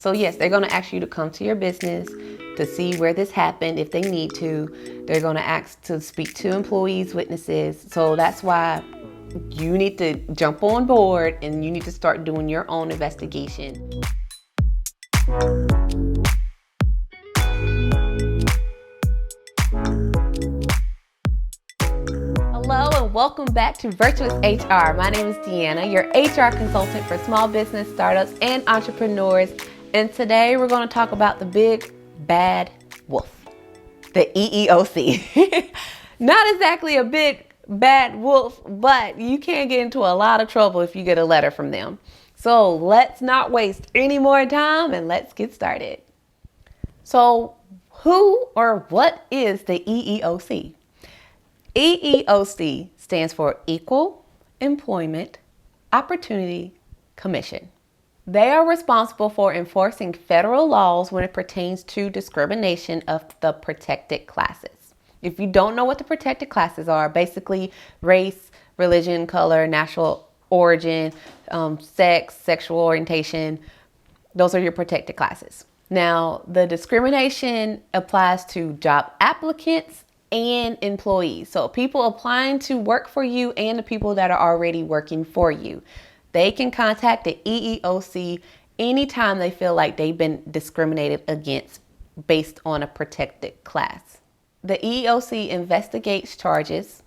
So yes, they're going to ask you to come to your business to see where this happened if they need to. They're going to ask to speak to employees, witnesses. So that's why you need to jump on board and you need to start doing your own investigation. Hello and welcome back to Virtuous HR. My name is Deanna, your HR consultant for small business, startups, and entrepreneurs. And today we're going to talk about the big bad wolf, the EEOC. Not exactly a big bad wolf, but you can get into a lot of trouble if you get a letter from them. So let's not waste any more time and let's get started. So who or what is the EEOC? EEOC stands for Equal Employment Opportunity Commission. They are responsible for enforcing federal laws when it pertains to discrimination of the protected classes. If you don't know what the protected classes are, basically race, religion, color, national origin, sex, sexual orientation, those are your protected classes. Now, the discrimination applies to job applicants and employees. So people applying to work for you and the people that are already working for you. They can contact the EEOC anytime they feel like they've been discriminated against based on a protected class. The EEOC investigates charges.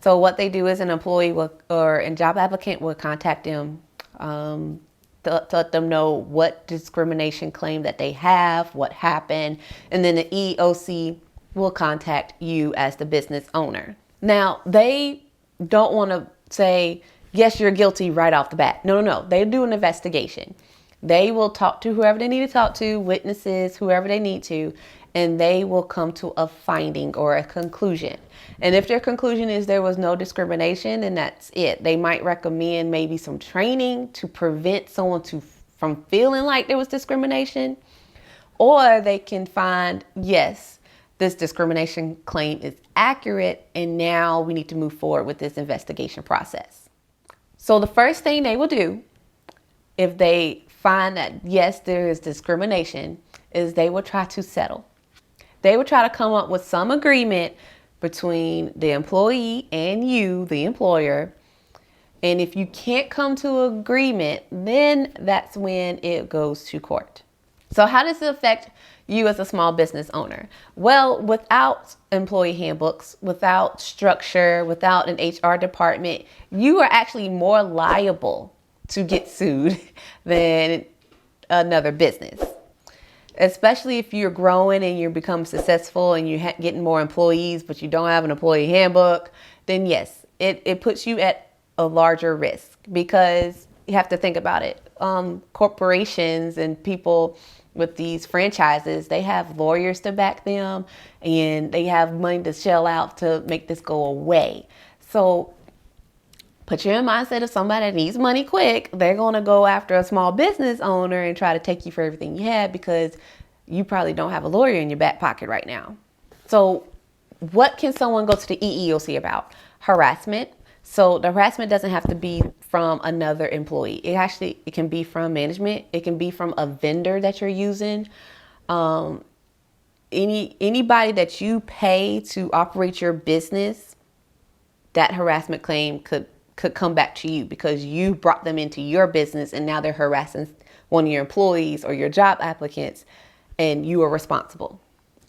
So what they do is an employee or a job applicant will contact them to let them know what discrimination claim that they have, what happened, and then the EEOC will contact you as the business owner. Now, they don't want to say, yes, you're guilty right off the bat. No. They do an investigation. They will talk to whoever they need to talk to, witnesses, whoever they need to, and they will come to a finding or a conclusion. And if their conclusion is there was no discrimination, then that's it. They might recommend maybe some training to prevent someone from feeling like there was discrimination, or they can find, yes, this discrimination claim is accurate, and now we need to move forward with this investigation process. So the first thing they will do, if they find that, yes, there is discrimination, is they will try to settle. They will try to come up with some agreement between the employee and you, the employer. And if you can't come to an agreement, then that's when it goes to court. So how does it affect you as a small business owner? Well, without employee handbooks, without structure, without an HR department, you are actually more liable to get sued than another business. Especially if you're growing and you become successful and you're getting more employees, but you don't have an employee handbook, then yes, it puts you at a larger risk, because you have to think about it. Corporations and people with these franchises, they have lawyers to back them and they have money to shell out to make this go away. So put you in the mindset of somebody that needs money quick. They're going to go after a small business owner and try to take you for everything you have, because you probably don't have a lawyer in your back pocket right now. So what can someone go to the EEOC about? Harassment. So the harassment doesn't have to be from another employee. It can be from management. It can be from a vendor that you're using. Anybody that you pay to operate your business, that harassment claim could come back to you, because you brought them into your business and now they're harassing one of your employees or your job applicants, and you are responsible.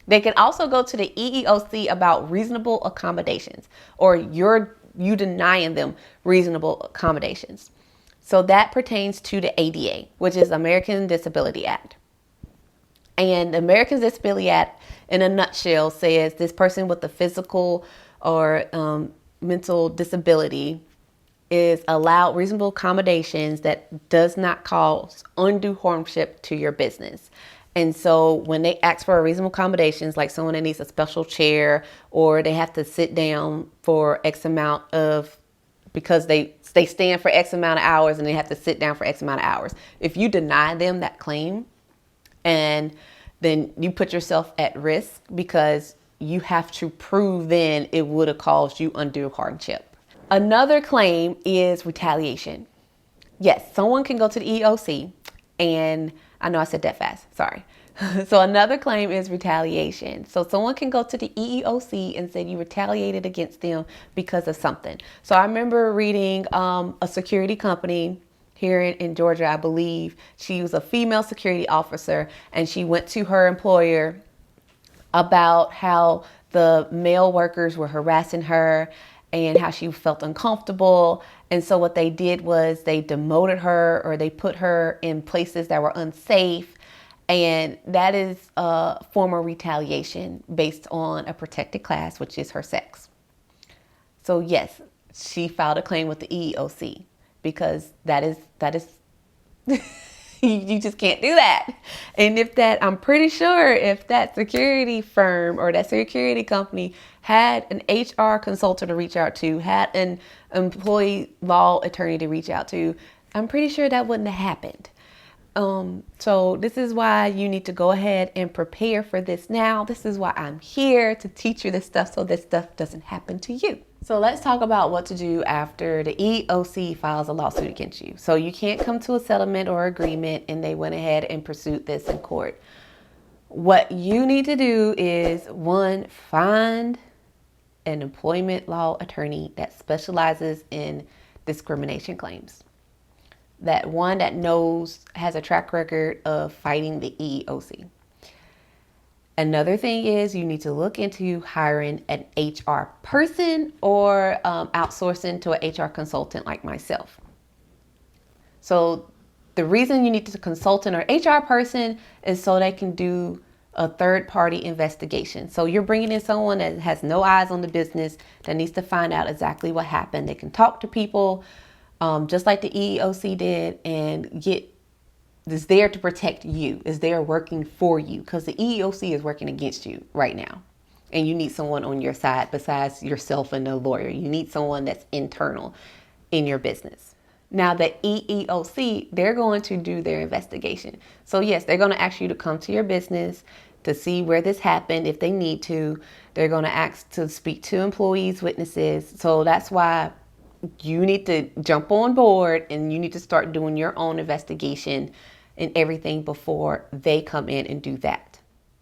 They can also go to the EEOC about reasonable accommodations, or you denying them reasonable accommodations. So that pertains to the ADA, which is American Disability Act. And the American Disability Act, in a nutshell, says this person with a physical or mental disability is allowed reasonable accommodations that does not cause undue hardship to your business. And so when they ask for reasonable accommodations, like someone that needs a special chair, or they have to sit down for X amount of, because they stand for X amount of hours and they have to sit down for X amount of hours. If you deny them that claim, and then you put yourself at risk, because you have to prove then it would have caused you undue hardship. Another claim is retaliation. Yes, someone can go to the EEOC And I know I said that fast, sorry. So another claim is retaliation. So someone can go to the EEOC and say you retaliated against them because of something. So I remember reading a security company here in Georgia, I believe. She was a female security officer, and she went to her employer about how the male workers were harassing her and how she felt uncomfortable. And so what they did was they demoted her, or they put her in places that were unsafe. And that is a form of retaliation based on a protected class, which is her sex. So yes, she filed a claim with the EEOC because that is you just can't do that. And I'm pretty sure if that security firm or that security company had an HR consultant to reach out to, had an employee law attorney to reach out to, I'm pretty sure that wouldn't have happened. So this is why you need to go ahead and prepare for this now. This is why I'm here, to teach you this stuff so this stuff doesn't happen to you. So let's talk about what to do after the EEOC files a lawsuit against you. So you can't come to a settlement or agreement and they went ahead and pursued this in court. What you need to do is, one, find an employment law attorney that specializes in discrimination claims. That one that has a track record of fighting the EEOC. Another thing is you need to look into hiring an HR person or outsourcing to an HR consultant like myself. So the reason you need to consult an HR person is so they can do a third-party investigation. So you're bringing in someone that has no eyes on the business, that needs to find out exactly what happened. They can talk to people, just like the EEOC did, and is there to protect you, is there working for you, because the EEOC is working against you right now. And you need someone on your side besides yourself and the lawyer. You need someone that's internal in your business. Now the EEOC, they're going to do their investigation. So yes, they're going to ask you to come to your business to see where this happened if they need to. They're going to ask to speak to employees, witnesses. So that's why you need to jump on board and you need to start doing your own investigation and everything before they come in and do that.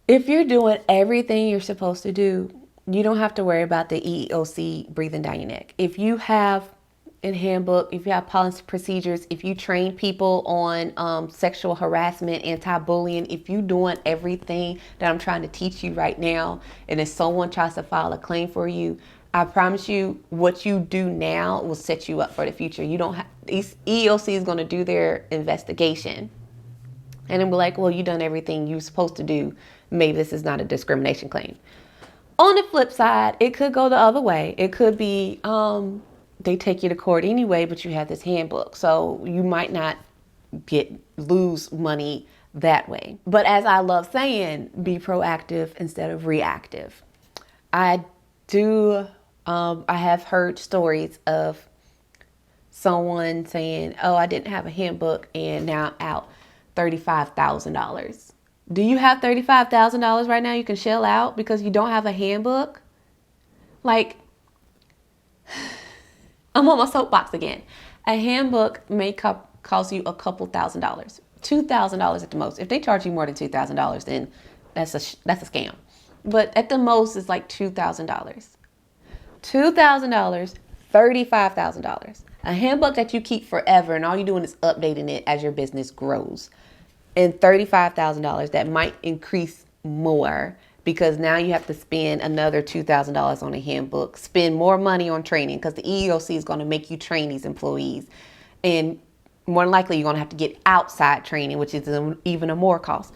If you're doing everything you're supposed to do, you don't have to worry about the EEOC breathing down your neck. If you have a handbook, if you have policy procedures, if you train people on sexual harassment, anti-bullying, if you're doing everything that I'm trying to teach you right now, and if someone tries to file a claim for you, I promise you, what you do now will set you up for the future. You don't have, EEOC is going to do their investigation and then be like, well, you done everything you're supposed to do. Maybe this is not a discrimination claim. On the flip side, it could go the other way. It could be they take you to court anyway, but you have this handbook. So you might not lose money that way. But as I love saying, be proactive instead of reactive. I have heard stories of someone saying, oh, I didn't have a handbook and now I'm out $35,000. Do you have $35,000 right now you can shell out because you don't have a handbook? Like, I'm on my soapbox again. A handbook may cost you a couple $1,000s, $2,000 at the most. If they charge you more than $2,000, then that's a scam. But at the most, it's like $2,000. $2,000, $35,000. A handbook that you keep forever and all you're doing is updating it as your business grows. And $35,000 that might increase more because now you have to spend another $2,000 on a handbook, spend more money on training because the EEOC is going to make you train these employees. And more than likely, you're going to have to get outside training, which is even a more cost.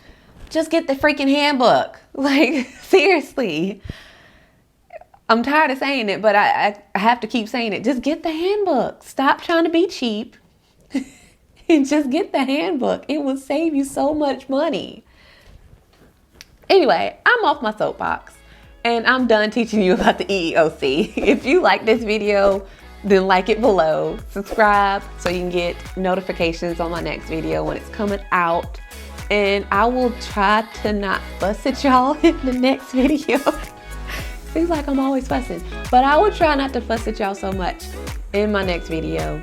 Just get the freaking handbook. Like, seriously. I'm tired of saying it, but I have to keep saying it. Just get the handbook. Stop trying to be cheap and just get the handbook. It will save you so much money. Anyway, I'm off my soapbox and I'm done teaching you about the EEOC. If you like this video, then like it below. Subscribe so you can get notifications on my next video when it's coming out. And I will try to not fuss at y'all in the next video. Seems like I'm always fussing, but I will try not to fuss at y'all so much in my next video.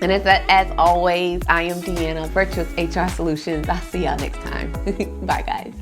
And And as always, I am Deanna, Virtuous HR Solutions. I'll see y'all next time. Bye, guys.